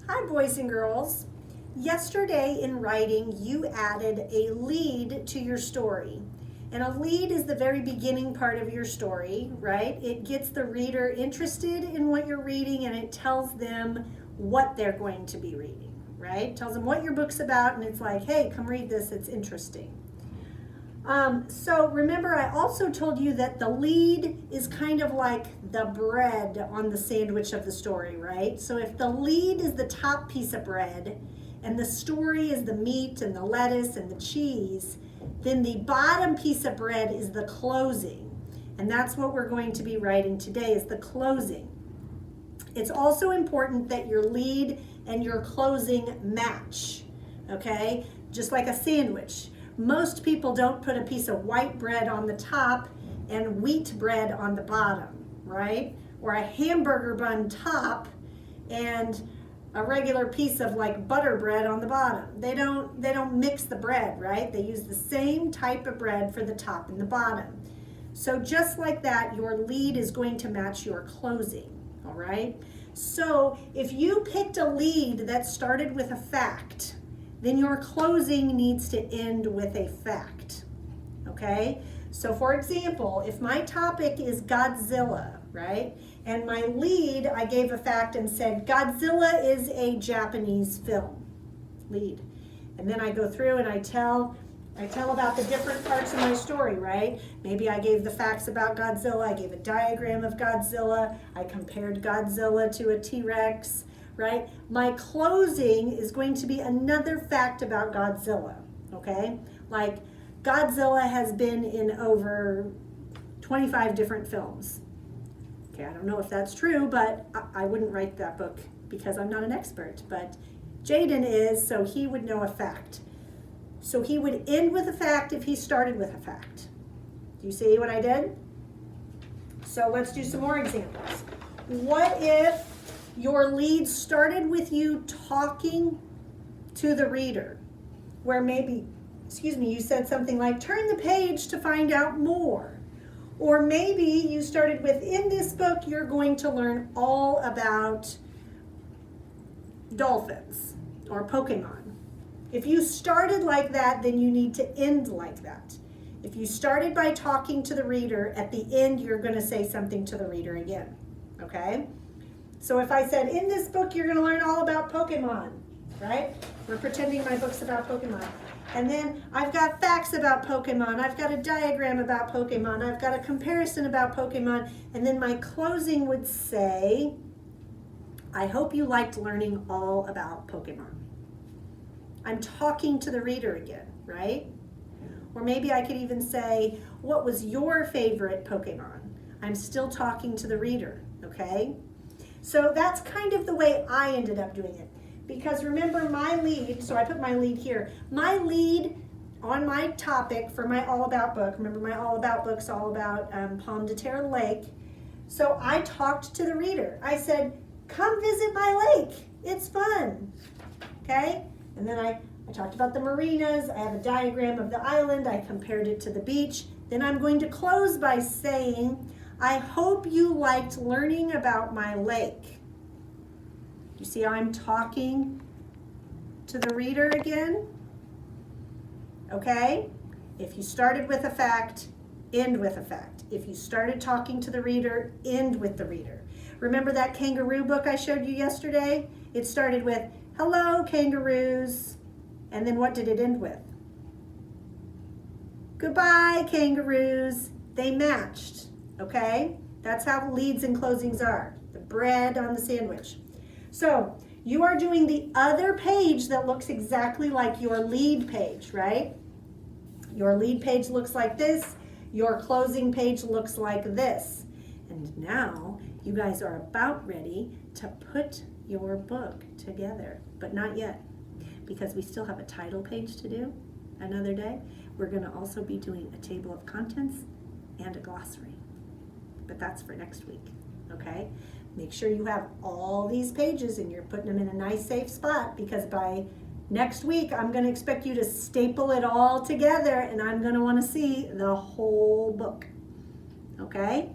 Hi, boys and girls. Yesterday in writing, you added a lead to your story. And a lead is the very beginning part of your story, right? It gets the reader interested in what you're reading and it tells them what they're going to be reading, right? It tells them what your book's about and it's like, hey, come read this, it's interesting. So remember, I also told you that the lead is kind of like the bread on the sandwich of the story, right? So if the lead is the top piece of bread and the story is the meat and the lettuce and the cheese, then the bottom piece of bread is the closing. And that's what we're going to be writing today is the closing. It's also important that your lead and your closing match, okay? Just like a sandwich. Most people don't put a piece of white bread on the top and wheat bread on the bottom, right? Or a hamburger bun top and a regular piece of like butter bread on the bottom. They don't mix the bread, right? They use the same type of bread for the top and the bottom. So just like that, your lead is going to match your closing, all right? So if you picked a lead that started with a fact, then your closing needs to end with a fact, okay? So for example, if my topic is Godzilla, right? And my lead, I gave a fact and said, Godzilla is a Japanese film, lead. And then I go through and I tell about the different parts of my story, right? Maybe I gave the facts about Godzilla, I gave a diagram of Godzilla, I compared Godzilla to a T-Rex, right? My closing is going to be another fact about Godzilla, okay? Like Godzilla has been in over 25 different films. Okay, I don't know if that's true, but I wouldn't write that book because I'm not an expert, but Jaden is, so he would know a fact. So he would end with a fact if he started with a fact. Do you see what I did? So let's do some more examples. What if your lead started with you talking to the reader, where maybe, you said something like, turn the page to find out more. Or maybe you started with, in this book, you're going to learn all about dolphins or Pokemon. If you started like that, then you need to end like that. If you started by talking to the reader, at the end, you're going to say something to the reader again, okay? So if I said, in this book, you're going to learn all about Pokemon, right? We're pretending my book's about Pokemon. And then I've got facts about Pokemon. I've got a diagram about Pokemon. I've got a comparison about Pokemon. And then my closing would say, I hope you liked learning all about Pokemon. I'm talking to the reader again, right? Or maybe I could even say, what was your favorite Pokemon? I'm still talking to the reader, okay? So that's kind of the way I ended up doing it. Because remember my lead, so I put my lead here. My lead on my topic for my All About book, remember my All About book's all about Pomme de Terre Lake. So I talked to the reader. I said, come visit my lake. It's fun, okay? And then I talked about the marinas. I have a diagram of the island. I compared it to the beach. Then I'm going to close by saying, I hope you liked learning about my lake. You see how I'm talking to the reader again? Okay? If you started with a fact, end with a fact. If you started talking to the reader, end with the reader. Remember that kangaroo book I showed you yesterday? It started with, hello, kangaroos. And then what did it end with? Goodbye, kangaroos. They matched. Okay? That's how leads and closings are. The bread on the sandwich. So you are doing the other page that looks exactly like your lead page, right? Your lead page looks like this. Your closing page looks like this. And now you guys are about ready to put your book together, but not yet, because we still have a title page to do another day. We're going to also be doing a table of contents and a glossary. But that's for next week, okay? Make sure you have all these pages and you're putting them in a nice safe spot, because by next week I'm going to expect you to staple it all together and I'm going to want to see the whole book, okay?